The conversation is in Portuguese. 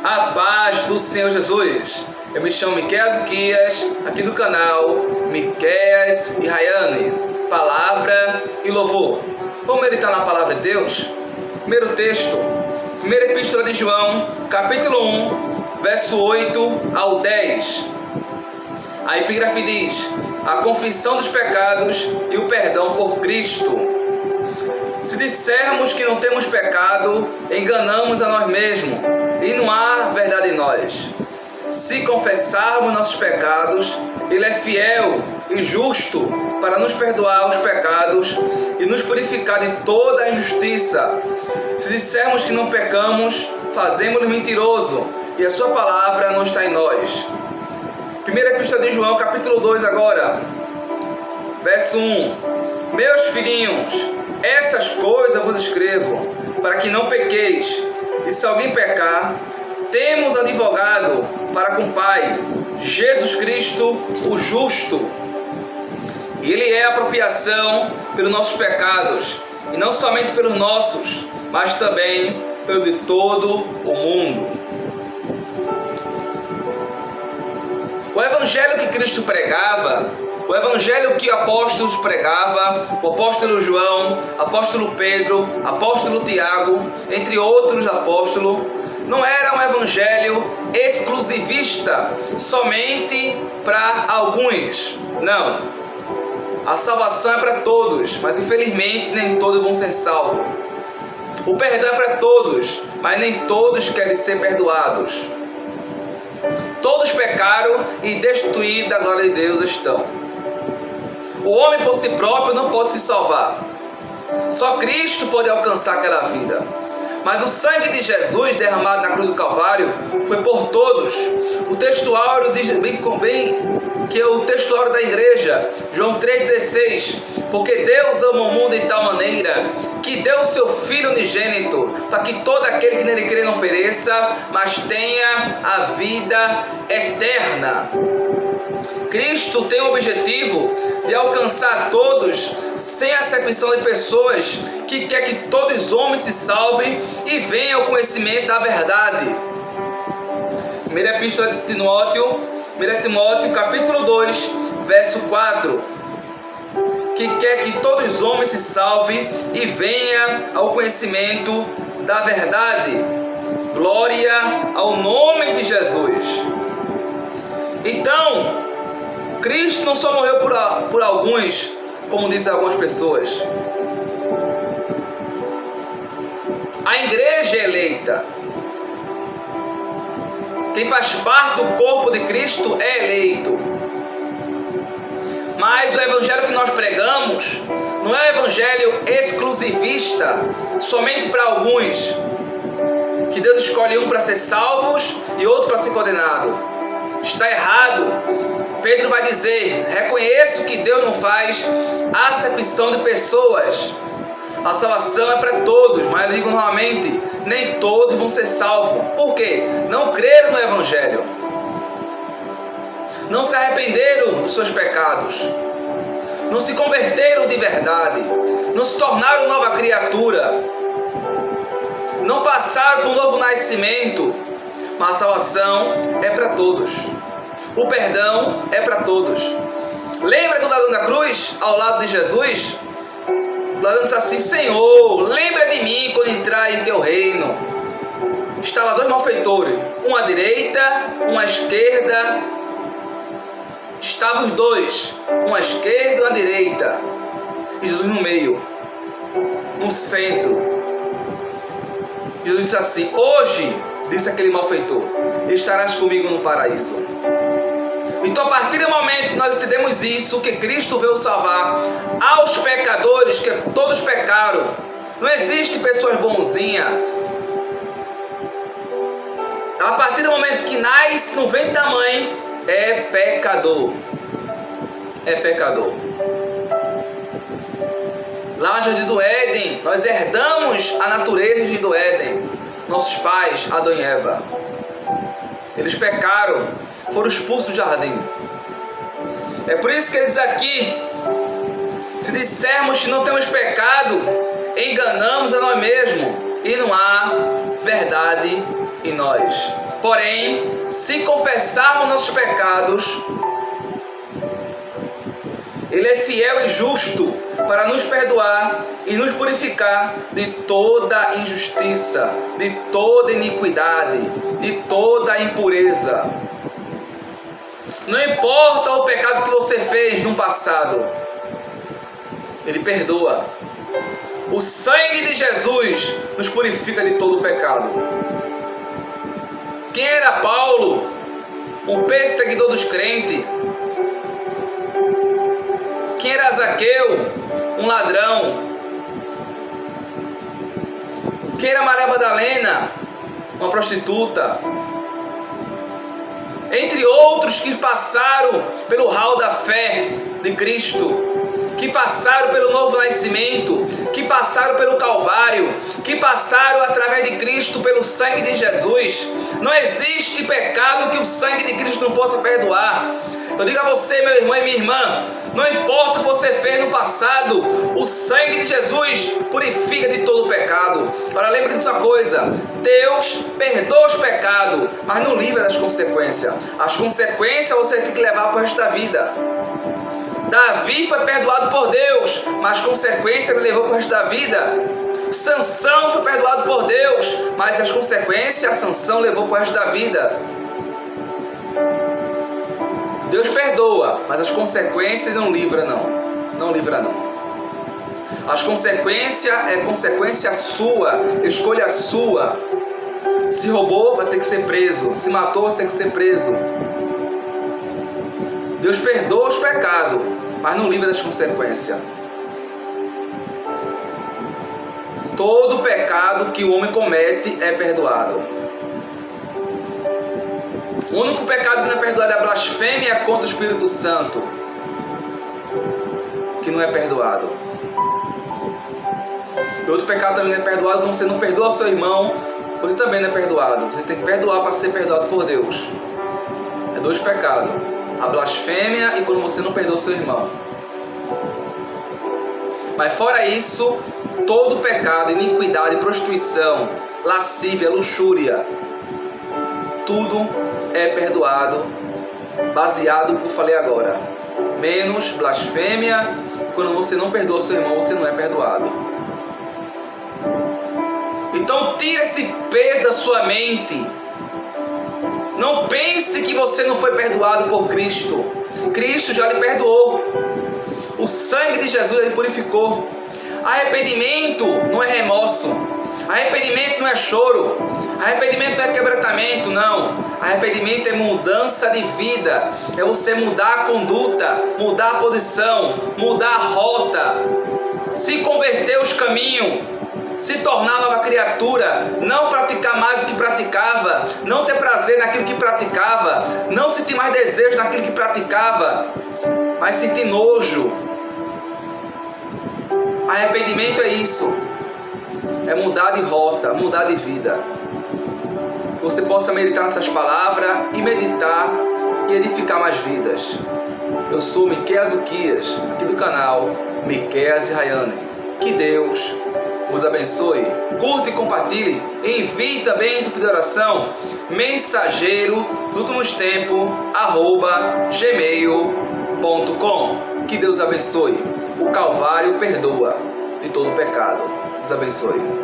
A paz do Senhor Jesus. Eu me chamo Miquel Zuquias, aqui do canal Miqueias e Rayane, Palavra e Louvor. Vamos meditar na Palavra de Deus? Primeiro texto, primeira Epístola de João, capítulo 1, verso 8 ao 10. A epígrafe diz: a confissão dos pecados e o perdão por Cristo. Se dissermos que não temos pecado, enganamos a nós mesmos, e não há verdade em nós. Se confessarmos nossos pecados, Ele é fiel e justo para nos perdoar os pecados e nos purificar de toda a injustiça. Se dissermos que não pecamos, fazemos-lo mentiroso, e a sua palavra não está em nós. Primeira Epístola de João, capítulo 2 agora, verso 1. Meus filhinhos, essas coisas vos escrevo, para que não pequeis. E se alguém pecar, temos advogado para com o Pai, Jesus Cristo, o justo. E Ele é a apropriação pelos nossos pecados, e não somente pelos nossos, mas também pelo de todo o mundo. O evangelho que Cristo pregava, o evangelho que apóstolos pregavam, o apóstolo João, apóstolo Pedro, apóstolo Tiago, entre outros apóstolos, não era um evangelho exclusivista, somente para alguns. Não. A salvação é para todos, mas infelizmente nem todos vão ser salvos. O perdão é para todos, mas nem todos querem ser perdoados. Todos pecaram e destituídos da glória de Deus estão. O homem por si próprio não pode se salvar. Só Cristo pode alcançar aquela vida. Mas o sangue de Jesus derramado na cruz do Calvário foi por todos. O textuário diz bem que é o textuário da igreja, João 3,16. Porque Deus ama o mundo de tal maneira que deu o seu Filho unigênito, para que todo aquele que nele crê não pereça, mas tenha a vida eterna. Cristo tem o objetivo de alcançar todos, sem acepção de pessoas, que quer que todos os homens se salvem e venham ao conhecimento da verdade. 1 Epístola de Timóteo, 1 Timóteo capítulo 2, verso 4. Que quer que todos os homens se salvem e venham ao conhecimento da verdade. Glória ao nome de Jesus. Então, Cristo não só morreu por alguns, como dizem algumas pessoas. A igreja é eleita. Quem faz parte do corpo de Cristo é eleito. Mas o evangelho que nós pregamos não é um evangelho exclusivista, somente para alguns. Que Deus escolhe um para ser salvos e outro para ser condenado. Está errado. Pedro vai dizer: reconheço que Deus não faz acepção de pessoas. A salvação é para todos, mas eu digo novamente, nem todos vão ser salvos. Por quê? Não creram no evangelho. Não se arrependeram dos seus pecados. Não se converteram de verdade. Não se tornaram nova criatura. Não passaram por um novo nascimento. Mas a salvação é para todos. O perdão é para todos. Lembra do ladrão da cruz, ao lado de Jesus? O ladrão disse assim: Senhor, lembra de mim quando entrar em teu reino. Estavam dois malfeitores, um à direita, um à esquerda. Estavam os dois, um à esquerda e um à direita. E Jesus no meio, no centro. Jesus disse assim: hoje, disse aquele malfeitor, estarás comigo no paraíso. Então, a partir do momento que nós entendemos isso, que Cristo veio salvar aos pecadores, que todos pecaram, não existe pessoas bonzinhas. A partir do momento que nasce no ventre da mãe, é pecador. É pecador. Lá no Jardim do Éden, nós herdamos a natureza do Éden. Nossos pais, Adão e Eva. Eles pecaram, foram expulsos do jardim. É por isso que ele diz aqui: se dissermos que não temos pecado, enganamos a nós mesmos, e não há verdade em nós. Porém, se confessarmos nossos pecados, Ele é fiel e justo para nos perdoar e nos purificar de toda injustiça, de toda iniquidade, de toda impureza. Não importa o pecado que você fez no passado, Ele perdoa. O sangue de Jesus nos purifica de todo o pecado. Quem era Paulo? O perseguidor dos crentes. Quem era Zaqueu? Um ladrão. Quem era Maria Madalena? Uma prostituta. Entre outros que passaram pelo hall da fé de Cristo, que passaram pelo novo nascimento, que passaram pelo Calvário, que passaram através de Cristo pelo sangue de Jesus. Não existe pecado que o sangue de Cristo não possa perdoar. Eu digo a você, meu irmão e minha irmã, não importa o que você fez no passado, o sangue de Jesus purifica de todo o pecado. Agora lembre disso uma coisa, Deus perdoa os pecados, mas não livra das consequências. As consequências você tem que levar para o resto da vida. Davi foi perdoado por Deus, mas as consequências ele levou para o resto da vida. Sansão foi perdoado por Deus, mas as consequências Sansão levou para o resto da vida. Deus perdoa, mas as consequências não livra não. Não livra não. As consequências é consequência sua, escolha sua. Se roubou, vai ter que ser preso. Se matou, vai ter que ser preso. Deus perdoa os pecados, mas não livra das consequências. Todo pecado que o homem comete é perdoado. O único pecado que não é perdoado é a blasfêmia contra o Espírito Santo, que não é perdoado. E outro pecado também não é perdoado, quando você não perdoa seu irmão, você também não é perdoado. Você tem que perdoar para ser perdoado por Deus. É dois pecados: a blasfêmia e quando você não perdoa seu irmão. Mas fora isso, todo pecado, iniquidade, prostituição, lascívia, luxúria, tudo é perdoado, baseado no que eu falei agora. Menos blasfêmia. Quando você não perdoa seu irmão, você não é perdoado. Então tira esse peso da sua mente. Não pense que você não foi perdoado por Cristo. Cristo já lhe perdoou. O sangue de Jesus ele purificou. Arrependimento não é remorso. Arrependimento não é choro. Arrependimento não é quebrantamento, não. Arrependimento é mudança de vida. É você mudar a conduta, mudar a posição, mudar a rota, se converter os caminhos, se tornar nova criatura, não praticar mais o que praticava, não ter prazer naquilo que praticava, não sentir mais desejo naquilo que praticava, mas sentir nojo. Arrependimento é isso. É mudar de rota, mudar de vida. Que você possa meditar nessas palavras e meditar e edificar mais vidas. Eu sou Miqueias Uquias, aqui do canal Miqueias e Rayane. Que Deus os abençoe. Curta e compartilhe. Envie também sua pedido de oração mensageiro dos últimos tempos @gmail.com. Que Deus abençoe. O Calvário perdoa de todo pecado. Deus abençoe.